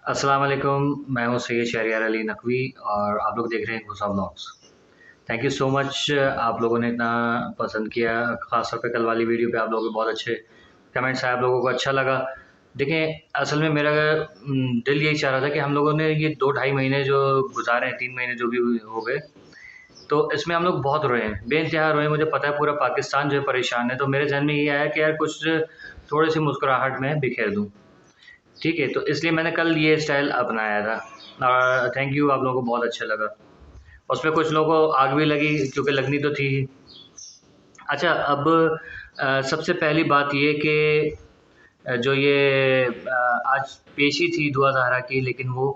अस्सलाम वालेकुम। मैं हूँ सैयद शहरियार अली नकवी और आप लोग देख रहे हैं घुसा vlogs. Thank you so much, आप लोगों ने इतना पसंद किया। ख़ास तौर पे कल वाली वीडियो पे आप लोगों के बहुत अच्छे कमेंट्स आए, आप लोगों को अच्छा लगा। देखें, असल में मेरा दिल यही चाह रहा था कि हम लोगों ने ये 2 ढाई महीने जो गुज़ारे हैं, 3 महीने जो भी हो गए, तो इसमें हम लोग बहुत रोए हैं, बेइंतहा रोए हैं। मुझे पता है पूरा पाकिस्तान जो है परेशान है, तो मेरे ज़हन में ये आया कि यार कुछ थोड़ी-सी मुस्कुराहट में बिखेर दूँ। ठीक है, तो इसलिए मैंने कल ये स्टाइल अपनाया था और थैंक यू, आप लोगों को बहुत अच्छा लगा। उसमें कुछ लोगों को आग भी लगी क्योंकि लगनी तो थी ही। अच्छा, अब सबसे पहली बात ये कि जो ये आज पेशी थी दुआ ज़हरा की, लेकिन वो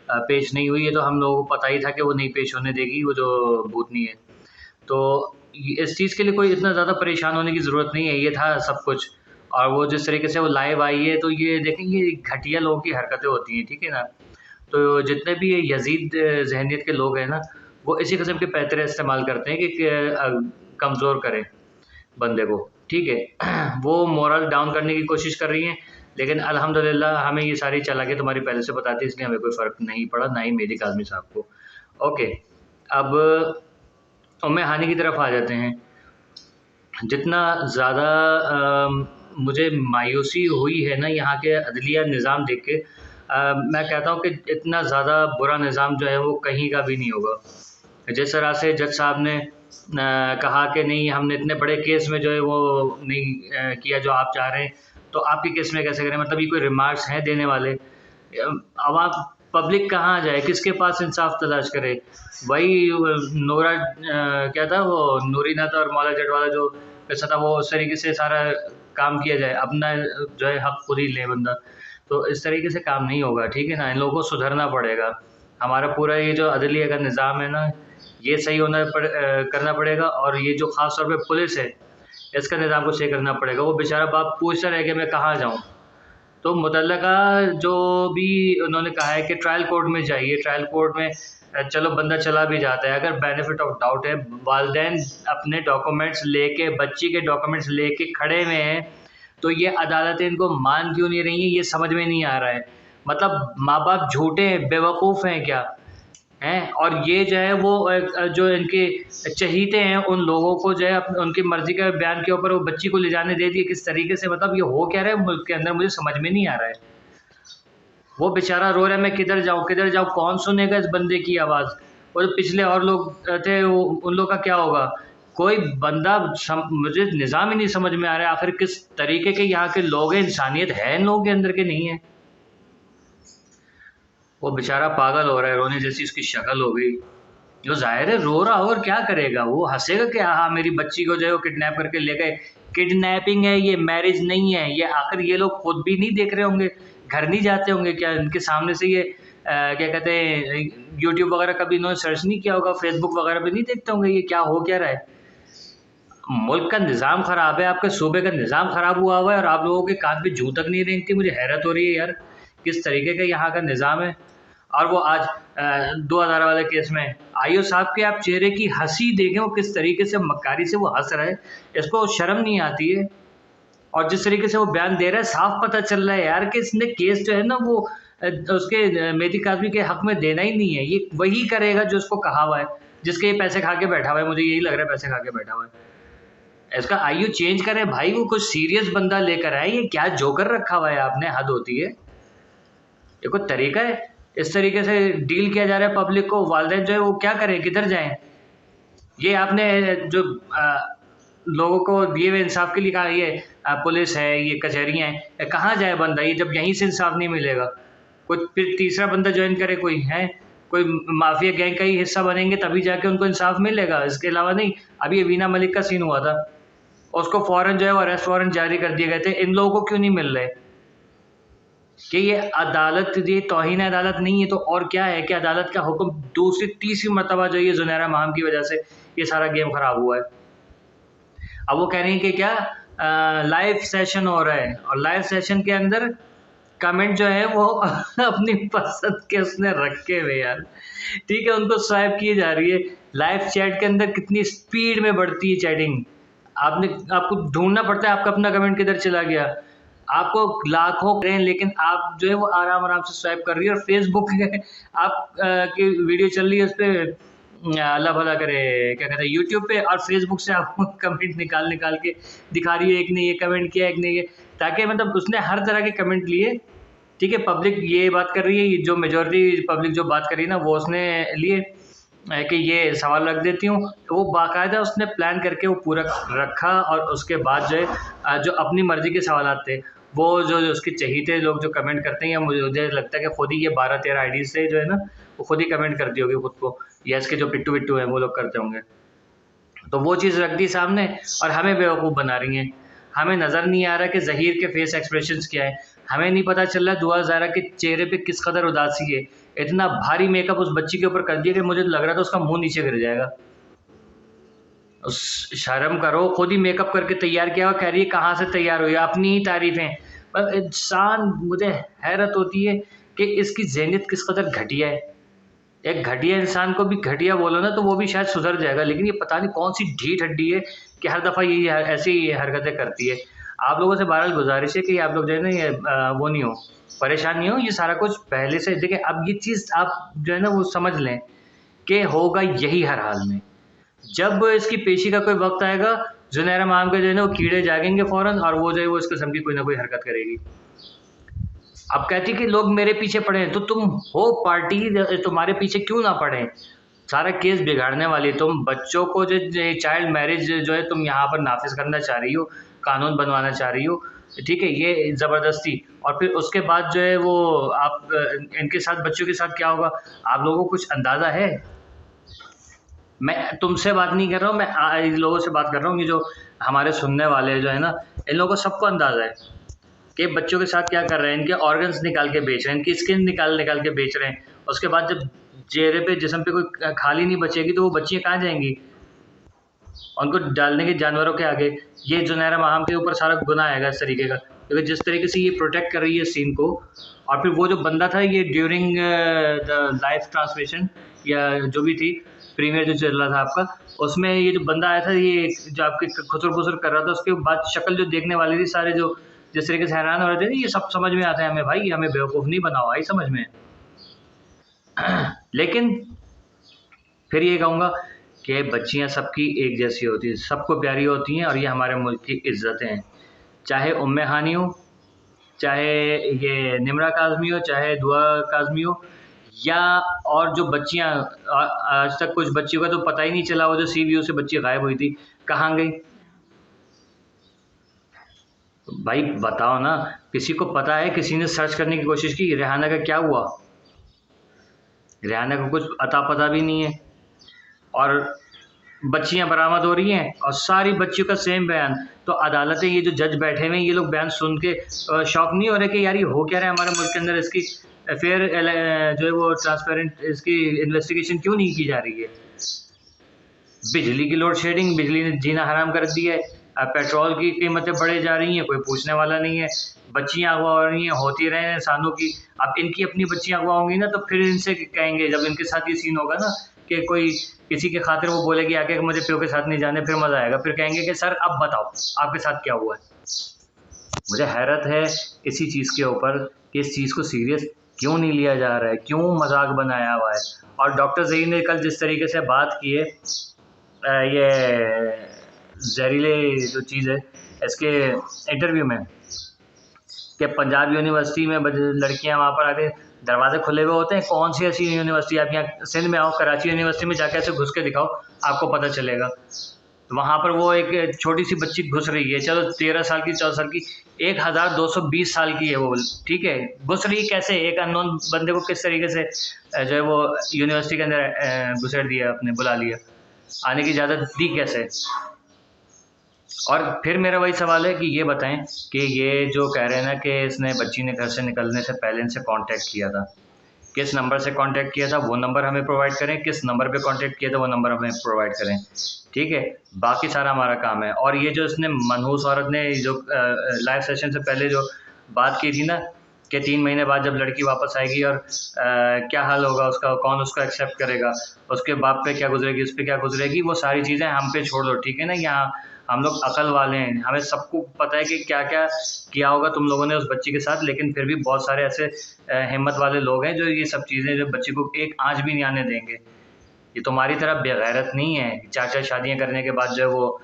पेश नहीं हुई। ये तो हम लोगों को पता ही था कि वो नहीं पेश होने देगी, वो जो भूतनी है। तो इस चीज़ के लिए कोई इतना ज़्यादा परेशान होने की ज़रूरत नहीं है, ये था सब कुछ। और वो जिस तरीके से वो लाइव आई है, तो ये देखें, ये घटिया लोगों की हरकतें होती हैं, ठीक है ना? तो जितने भी ये यज़ीद ज़हनियत के लोग हैं ना, वो इसी किस्म के पैंतरे इस्तेमाल करते हैं कि कमज़ोर करें बंदे को, ठीक है? वो मोरल डाउन करने की कोशिश कर रही हैं, लेकिन अल्हम्दुलिल्लाह हमें ये सारी चालाकियाँ तुम्हारी पहले से पता थी, इसलिए हमें कोई फ़र्क नहीं पड़ा, ना ही मेहदी काज़मी साहब को। ओके, अब उम्मे हानी की तरफ आ जाते हैं। जितना ज़्यादा मुझे मायूसी हुई है ना यहाँ के अदलिया निज़ाम देख के, मैं कहता हूँ कि इतना ज़्यादा बुरा निज़ाम जो है वो कहीं का भी नहीं होगा। जिस तरह से जज साहब ने कहा कि नहीं, हमने इतने बड़े केस में जो है वो नहीं किया जो आप चाह रहे हैं, तो आपके केस में कैसे करें? मतलब ये कोई रिमार्क्स हैं देने वाले? आवाम पब्लिक कहाँ जाए, किसके पास इंसाफ तलाश करे? वही नोरा क्या था वो, नूरीना था और मौला जट वाला जो पैसा था, वो उस तरीके से सारा काम किया जाए, अपना जो है हक खुद ही ले बंदा। तो इस तरीके से काम नहीं होगा, ठीक है ना? इन लोगों को सुधरना पड़ेगा। हमारा पूरा ये जो अदलिया का निज़ाम है ना, ये सही करना पड़ेगा। और ये जो ख़ास तौर पे पुलिस है, इसका निज़ाम को सही करना पड़ेगा। वो बेचारा बाप पूछता रहे कि मैं कहाँ जाऊँ? तो मुतल्लका जो भी उन्होंने कहा है कि ट्रायल कोर्ट में जाइए, ट्रायल कोर्ट में चलो बंदा चला भी जाता है, अगर बेनिफिट ऑफ डाउट है, वालिदैन अपने डॉक्यूमेंट्स लेके, बच्ची के डॉक्यूमेंट्स लेके खड़े हुए हैं, तो ये अदालतें इनको मान क्यों नहीं रही हैं, ये समझ में नहीं आ रहा है। मतलब माँ बाप झूठे हैं, बेवकूफ़ हैं क्या? हैं? और ये जो है वो जो इनके चहीते हैं, उन लोगों को जो है उनकी मर्ज़ी के बयान के ऊपर वो बच्ची को ले जाने दे दिए किस तरीके से। मतलब ये हो क्या रहा है मुल्क के अंदर, मुझे समझ में नहीं आ रहा है। वो बेचारा रो रहा है, मैं किधर जाऊँ, किधर जाऊँ? कौन सुनेगा इस बंदे की आवाज़? और जो पिछले और लोग थे, वो उन लोग का क्या होगा? कोई बंदा मुझे निज़ाम ही नहीं समझ में आ रहा है, आखिर किस तरीके के यहाँ के लोग हैं, इंसानियत है इन लोगों के अंदर कि नहीं है? वो बेचारा पागल हो रहा है, रोने जैसी उसकी शक्ल हो गई। जो ज़ाहिर है रो रहा हो, और क्या करेगा? वो हँसेगा कि हाँ, मेरी बच्ची को जो है वो किडनैप करके ले गए। किडनैपिंग है ये, मैरिज नहीं है ये। आखिर ये लोग खुद भी नहीं देख रहे होंगे, घर नहीं जाते होंगे क्या? इनके सामने से ये क्या कहते हैं, यूट्यूब वगैरह कभी इन्होंने सर्च नहीं किया होगा, फेसबुक वगैरह पे नहीं देखते होंगे ये क्या हो क्या रहा है? मुल्क का निज़ाम ख़राब है, आपके सूबे का निज़ाम ख़राब हुआ हुआ है और आप लोगों के कान पे जूं तक नहीं रेंगती। मुझे हैरत हो रही है यार, किस तरीके का यहाँ का निज़ाम है। और वो आज 2000 वाले केस में आईओ साहब के आप चेहरे की हँसी देखें, वो किस तरीके से मक्कारी से वो हँस रहा है, इसको शर्म नहीं आती है। और जिस तरीके से वो बयान दे रहा है, साफ पता चल रहा है यार कि इसने केस जो है ना वो उसके मेहदी काज़मी के हक में देना ही नहीं है। ये वही करेगा जो उसको कहा हुआ है, जिसके ये पैसे खा के बैठा हुआ है। मुझे यही लग रहा है, पैसे खा के बैठा हुआ है। इसका आईयू चेंज करें भाई, वो कुछ सीरियस बंदा लेकर आए। ये क्या जोकर रखा हुआ है आपने, हद होती है। ये कोई तरीका है? इस तरीके से डील किया जा रहा है पब्लिक को। वालिदैन जो है वो क्या करें, किधर जाएँ? ये आपने जो लोगों को दिए हुए इंसाफ के लिए कहा, ये पुलिस है, ये कचहरियाँ हैं, कहाँ जाए बंदा ये जब यहीं से इंसाफ नहीं मिलेगा? कोई फिर तीसरा बंदा जॉइन करे, कोई है, कोई माफिया गैंग का ही हिस्सा बनेंगे तभी जाके उनको इंसाफ मिलेगा, इसके अलावा नहीं। अभी ये वीना मलिक का सीन हुआ था, उसको फ़ौरन जो है वो अरेस्ट वारंट जारी कर दिए गए थे। इन लोगों को क्यों नहीं मिल रहे? कि ये अदालत, ये तौहीन अदालत नहीं है तो और क्या है? कि अदालत का हुक्म दूसरी तीसरी मर्तबा जो ये ज़ुनैरा माहम की वजह से ये सारा गेम ख़राब हुआ है। अब वो कह रही हैं कि क्या लाइव सेशन हो रहा है, और लाइव सेशन के अंदर कमेंट जो है वो अपनी पसंद के उसने रखे हुए यार, ठीक है, उनको स्वाइप की जा रही है। लाइव चैट के अंदर कितनी स्पीड में बढ़ती है चैटिंग, आपको ढूंढना पड़ता है आपका अपना कमेंट किधर चला गया। आपको लाखों करें, लेकिन आप जो है वो आराम आराम से स्वाइप कर रही है, और फेसबुक आप की वीडियो चल रही है उस पर, अल्लाह भला करे, क्या कहते हैं, यूट्यूब पे, और फेसबुक से आपको कमेंट निकाल निकाल के दिखा रही है, एक ने ये कमेंट किया, एक ने ये, ताकि मतलब उसने हर तरह के कमेंट लिए, ठीक है। पब्लिक ये बात कर रही है, जो मेजोरिटी पब्लिक जो बात कर रही है ना, वो उसने लिए कि ये सवाल रख देती हूँ, तो वो बाकायदा उसने प्लान करके वो पूरा रखा, और उसके बाद जो है जो अपनी मर्जी के सवाल थे, वो जो उसके चहीते लोग जो कमेंट करते हैं, या मुझे लगता है कि खुद ही ये 12-13 आईडी से जो है ना, वो खुद ही कमेंट करती होगी खुद को, या इसके जो पिट्टू पिट्टू हैं वो लोग करते होंगे। तो वो चीज़ रख दी सामने, और हमें बेवकूफ़ बना रही हैं। हमें नज़र नहीं आ रहा कि ज़हीर के फेस एक्सप्रेशंस क्या है, हमें नहीं पता चल रहा दुआ ज़ारा के चेहरे पे किस कदर उदासी है। इतना भारी मेकअप उस बच्ची के ऊपर कर दिया कि मुझे लग रहा था उसका मुंह नीचे गिर जाएगा। शर्म करो, खुद ही मेकअप करके तैयार किया हुआ, कह रही है कहाँ से तैयार हुई, अपनी ही तारीफें। पर इंसान, मुझे हैरत होती है कि इसकी ज़हनियत किस कदर घटिया है। एक घटिया इंसान को भी घटिया बोलो ना, तो वो भी शायद सुधर जाएगा, लेकिन ये पता नहीं कौन सी ढीठ हड्डी है कि हर दफ़ा ये ऐसी ही हरकतें करती है। आप लोगों से बहरहाल गुजारिश है कि आप लोग जो है ना, ये वो नहीं हो, परेशान नहीं हो, ये सारा कुछ पहले से देखिए। अब ये चीज़ आप जो है ना वो समझ लें कि होगा यही हर हाल में। जब इसकी पेशी का कोई वक्त आएगा, जुनैरा मैम के जो है ना वो कीड़े जागेंगे फ़ौरन, और वो जो है वो इस किस्म की कोई ना कोई हरकत करेगी। अब कहती कि लोग मेरे पीछे पड़े हैं, तो तुम हो पार्टी, तुम्हारे पीछे क्यों ना पड़े? सारा केस बिगाड़ने वाली तुम, बच्चों को जो चाइल्ड मैरिज जो है तुम यहाँ पर नाफिज करना चाह रही हो, कानून बनवाना चाह रही हो, ठीक है, ये ज़बरदस्ती। और फिर उसके बाद जो है वो आप इनके साथ, बच्चों के साथ क्या होगा, आप लोगों को कुछ अंदाज़ा है? मैं तुमसे बात नहीं कर रहा हूँ, मैं इन लोगों से बात कर रहा हूँ, ये जो हमारे सुनने वाले जो है ना, इन लोगों को सबको अंदाज़ा है कि बच्चों के साथ क्या कर रहे हैं, इनके ऑर्गन्स निकाल के बेच रहे हैं, इनकी स्किन निकाल निकाल के बेच रहे हैं। उसके बाद जब चेहरे पे, जिस्म पे कोई खाली नहीं बचेगी, तो वो बच्चियाँ कहाँ जाएंगी? उनको डालने के जानवरों के आगे। ये जुनैरा माहम के ऊपर सारा गुनाह आएगा इस तरीके का, क्योंकि जिस तरीके से ये प्रोटेक्ट कर रही है सीन को। और फिर वो जो बंदा था, ये ड्यूरिंग द लाइव ट्रांसलेशन या जो भी थी, प्रीमियर जो चल रहा था आपका, उसमें ये जो बंदा आया था, ये जो आपके खुसर फुसर कर रहा था, उसके बाद शक्ल जो देखने वाली थी, सारे जो जिस तरीके से हैरान हो रहे थे, ये सब समझ में आता है हमें भाई, हमें बेवकूफ़ नहीं बनाओ, आई समझ में। लेकिन फिर ये कहूँगा कि बच्चियाँ सबकी एक जैसी होती हैं, सबको प्यारी होती हैं, और ये हमारे मुल्क की इज़्ज़तें हैं। चाहे उम्मे हानी हो, चाहे ये निम्रा काज़मी हो, चाहे दुआ काज़मी हो, या और जो बच्चियाँ, आज तक कुछ बच्चियों का तो पता ही नहीं चला, वो जो सी व्यू से बच्ची गायब हुई थी, कहाँ गई? भाई बताओ ना, किसी को पता है? किसी ने सर्च करने की कोशिश की रेहाना का क्या हुआ? रेहाना को कुछ अता पता भी नहीं है, और बच्चियां बरामद हो रही हैं, और सारी बच्चियों का सेम बयान। तो अदालतें, ये जो जज बैठे हुए हैं, ये लोग बयान सुन के शौक नहीं हो रहे कि यार ये हो क्या रहा है हमारे मुल्क के अंदर? इसकी फेयर जो है वो ट्रांसपेरेंट इसकी इन्वेस्टिगेशन क्यों नहीं की जा रही है? बिजली की लोड शेडिंग, बिजली ने जीना हराम कर दिया है। पेट्रोल की कीमतें बढ़े जा रही हैं, कोई पूछने वाला नहीं है। बच्चियां अगवा हो रही हैं, होती रहे इंसानों की। अब इनकी अपनी बच्चियां अगवा होंगी ना, तो फिर इनसे कहेंगे, जब इनके साथ ये सीन होगा ना, कि कोई किसी के खातिर वो बोलेगी आके कि मुझे प्यो के साथ नहीं जाने, फिर मज़ा आएगा। फिर कहेंगे कि सर अब बताओ आपके साथ क्या हुआ है। मुझे हैरत है इसी चीज़ के ऊपर कि इस चीज़ को सीरियस क्यों नहीं लिया जा रहा है, क्यों मजाक बनाया हुआ है। और डॉक्टर ज़हीर ने कल जिस तरीके से बात की है, ये जहरीले जो चीज़ है इसके इंटरव्यू में, कि पंजाब यूनिवर्सिटी में लड़कियां वहाँ पर आके दरवाजे खुले हुए होते हैं। कौन सी ऐसी यूनिवर्सिटी, आप यहाँ सिंध में आओ, कराची यूनिवर्सिटी में जाके ऐसे घुस के दिखाओ, आपको पता चलेगा। तो वहाँ पर वो एक छोटी सी बच्ची घुस रही है, चलो 13 साल की, 14 साल की, 1220 साल की है वो, ठीक है, घुस रही कैसे? एक अननोन बंदे को किस तरीके से जो है वो यूनिवर्सिटी के अंदर घुसेड़ दिया, आपने बुला लिया, आने की इजाज़त दी कैसे? और फिर मेरा वही सवाल है कि ये बताएं कि ये जो कह रहे हैं ना कि इसने, बच्ची ने घर से निकलने से पहले इनसे कांटेक्ट किया था, किस नंबर से कांटेक्ट किया था वो नंबर हमें प्रोवाइड करें, किस नंबर पे कांटेक्ट किया था वो नंबर हमें प्रोवाइड करें, ठीक है। बाकी सारा हमारा काम है। और ये जो इसने मनहूस औरत ने जो लाइव सेशन से पहले जो बात की थी ना, कि 3 महीने बाद जब लड़की वापस आएगी और क्या हाल होगा उसका, कौन उसका एक्सेप्ट करेगा, उसके बाप पे क्या गुजरेगी, उस पर क्या गुजरेगी, वो सारी चीज़ें हम पे छोड़ दो, ठीक है ना। यहाँ हम लोग अकल वाले हैं, हमें सबको पता है कि क्या क्या किया होगा तुम लोगों ने उस बच्ची के साथ, लेकिन फिर भी बहुत सारे ऐसे हिम्मत वाले लोग हैं जो ये सब चीज़ें जो बच्ची को एक आँच भी नहीं आने देंगे। ये तुम्हारी तरह बेगैरत नहीं है, 4-4 शादियाँ करने के बाद जो है वो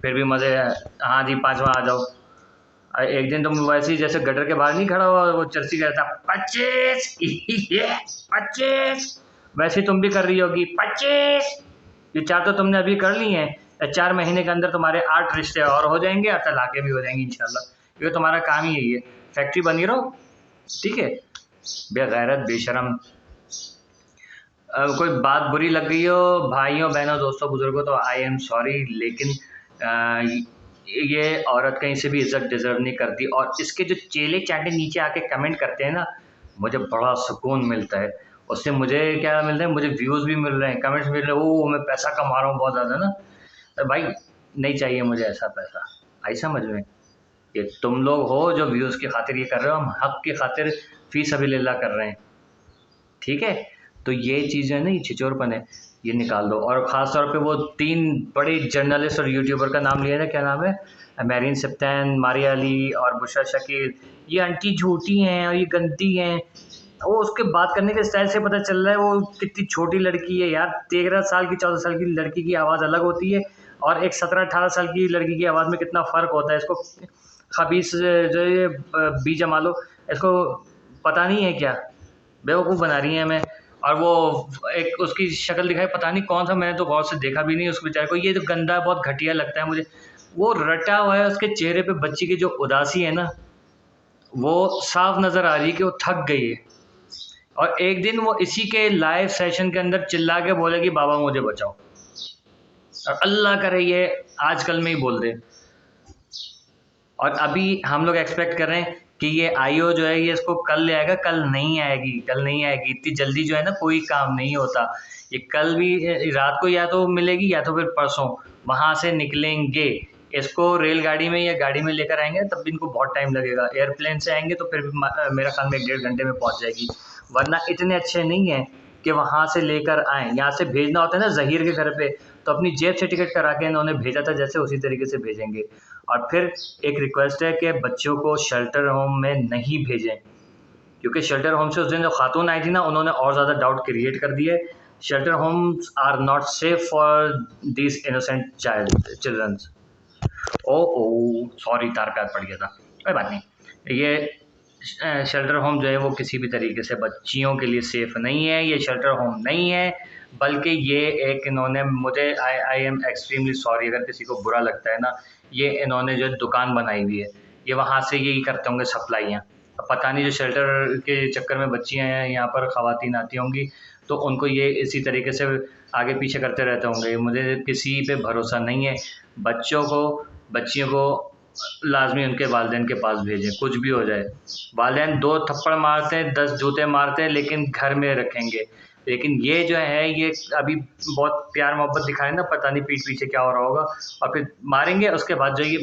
फिर भी मज़े, हाँ जी 5वां आ जाओ। एक दिन तुम वैसे ही जैसे गटर के बाहर नहीं खड़ा हुआ वो चर्ची कहता 25 25, वैसे ही तुम भी कर रही होगी 25। ये 4 तो तुमने अभी कर ली हैं, 4 महीने के अंदर तुम्हारे 8 रिश्ते और हो जाएंगे और तलाक़ें भी हो जाएंगी इंशाल्लाह, क्योंकि तुम्हारा काम ही यही है, फैक्ट्री बनी रहो, ठीक है। बेगैरत बेशरम। कोई बात बुरी लग गई हो भाइयों बहनों दोस्तों बुजुर्गों तो आई एम सॉरी, लेकिन ये औरत कहीं से भी इज्जत डिजर्व नहीं करती। और इसके जो चेले चाटे नीचे आके कमेंट करते हैं ना, मुझे बड़ा सुकून मिलता है उससे। मुझे क्या मिलता है, मुझे व्यूज़ भी मिल रहे हैं, कमेंट्स मिल रहे हैं, वो मैं पैसा कमा रहा हूँ बहुत ज़्यादा ना। तो भाई नहीं चाहिए मुझे ऐसा पैसा, आई समझ में। कि तुम लोग हो जो व्यूज़ की खातिर ये कर रहे हो, हम हक़ की खातिर फ़ी सबिलिल्लाह कर रहे हैं, ठीक है। तो ये चीज़ें ना, ये छिचोरपन है, ये निकाल दो। और ख़ास तौर पे वो 3 बड़े जर्नलिस्ट और यूट्यूबर का नाम लिया ना, क्या नाम है, मेरीन सप्तान, मारिया अली और बुशरा शकील। ये आंटी झूठी हैं और ये गंदी हैं। वो उसके बात करने के स्टाइल से पता चल रहा है वो कितनी छोटी लड़की है यार। 13 साल की 14 साल की लड़की की आवाज़ अलग होती है और एक 17-18 साल की लड़की की आवाज़ में कितना फ़र्क होता है। इसको खबीस जो ये बीजा मालो, इसको पता नहीं है क्या, बेवकूफ़ बना रही हैं हमें। और वो एक उसकी शक्ल दिखाई, पता नहीं कौन सा, मैंने तो गौर से देखा भी नहीं उस बेचारे को। ये जो गंदा बहुत घटिया लगता है मुझे, वो रटा हुआ है उसके चेहरे पे। बच्ची की जो उदासी है ना, वो साफ नज़र आ रही है कि वो थक गई है। और एक दिन वो इसी के लाइव सेशन के अंदर चिल्ला के बोलेगी बाबा मुझे बचाओ, और अल्लाह करे ये आजकल में ही बोल दे। और अभी हम लोग एक्सपेक्ट कर रहे हैं कि ये आईओ जो है ये इसको कल ले आएगा, कल नहीं आएगी, कल नहीं आएगी। इतनी जल्दी जो है ना कोई काम नहीं होता। ये कल भी रात को या तो मिलेगी या तो फिर परसों वहाँ से निकलेंगे। इसको रेलगाड़ी में या गाड़ी में लेकर आएंगे तब भी इनको बहुत टाइम लगेगा। एयरप्लेन से आएंगे तो फिर भी मेरा ख्याल में 1-1.5 घंटे में पहुँच जाएगी। वरना इतने अच्छे नहीं हैं कि वहाँ से लेकर आएँ। यहाँ से भेजना होता है ना ज़हीर के घर पे, तो अपनी जेब से टिकट करा के इन्होंने भेजा था, जैसे उसी तरीके से भेजेंगे। और फिर एक रिक्वेस्ट है कि बच्चों को शेल्टर होम में नहीं भेजें, क्योंकि शेल्टर होम से उस दिन जो खातून आई थी ना, उन्होंने और ज़्यादा डाउट क्रिएट कर दिए। Shelter homes are not safe for this innocent childrens. Oh sorry, तार पैर पड़ गया था, कोई बात नहीं। ये शेल्टर होम जो है वो किसी भी तरीके से बच्चियों के लिए सेफ़ नहीं है। ये शेल्टर होम नहीं है, बल्कि ये एक इन्होंने मुझे आई एम एक्सट्रीमली सॉरी अगर किसी को बुरा लगता है ना, ये इन्होंने जो दुकान बनाई हुई है, ये वहाँ से यही करते होंगे सप्लाइयाँ। पता नहीं जो शेल्टर के चक्कर में बच्चियाँ हैं यहाँ पर ख़वातीन आती होंगी, तो उनको ये इसी तरीके से आगे पीछे करते रहते होंगे। मुझे किसी पे भरोसा नहीं है। बच्चियों को लाजमी उनके वालिदैन के पास भेजें, कुछ भी हो जाए। वालिदैन 2 थप्पड़ मारते हैं, 10 जूते मारते हैं, लेकिन घर में रखेंगे। लेकिन ये जो है ये अभी बहुत प्यार मोहब्बत दिखाए ना, पता नहीं पीठ पीछे क्या हो रहा होगा, और फिर मारेंगे, उसके बाद जो ये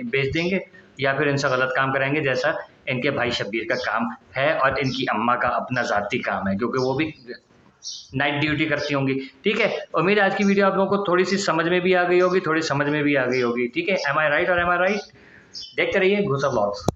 भेज देंगे या फिर इनसे गलत काम कराएंगे, जैसा इनके भाई शब्बीर का काम है और इनकी अम्मा का अपना ज़ाती काम है, क्योंकि वो भी नाइट ड्यूटी करती होंगी। ठीक है, उम्मीद है आज की वीडियो आप लोगों को थोड़ी सी समझ में भी आ गई होगी, थोड़ी समझ में भी आ गई होगी। ठीक है, एम आई राइट और एम आई राइट? देखते रहिए घूसा व्लॉग्स।